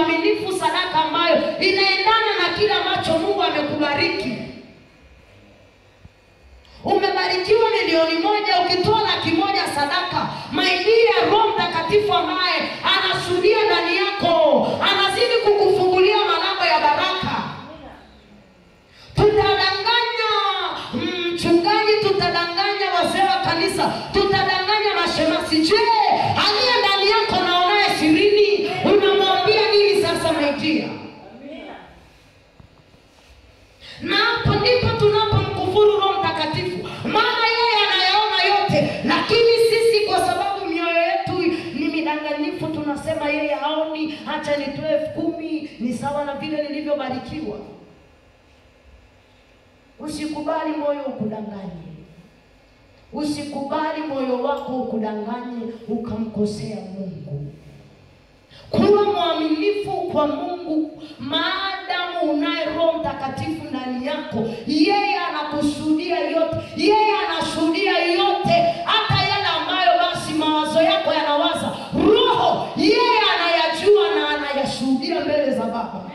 Mwaminifu, sadaka ambayo inaendana na kila ambacho Mungu amekubariki. Umebarikiwa milioni 1, ukitoa 100,000 sadaka, maidia Roho Mtakatifu ambaye anashuhudia ndani yako, anazidi kukufungulia malango ya baraka. Tutadanganya mchungaji, tutadanganya wazee wa kanisa, tutadanganya mashemasi. Je, aliye ndani yako na unaye sirini, unamwambia nini sasa maidia? Na hapo ndipo tunapomkufuru Roho Mtakatifu. Maana yeye anayaona yote, lakini sisi kwa sababu mioyo yetu ni midanganyifu tunasema yeye haoni, acha nitoe 10,000 ni sawa na vile nilivyobarikiwa. Usikubali moyo ukudanganye. Usikubali moyo wako ukudanganye ukamkosea Mungu. Kuwa mwaminifu kwa Mungu maadamu unaye Roho Mtakatifu ndani yako. Yeye anakushuhudia yote. Yeye anashuhudia yote, hata yale ambayo basi mawazo yako yanawaza. Roho yeye anayajua na anayashuhudia mbele za Baba.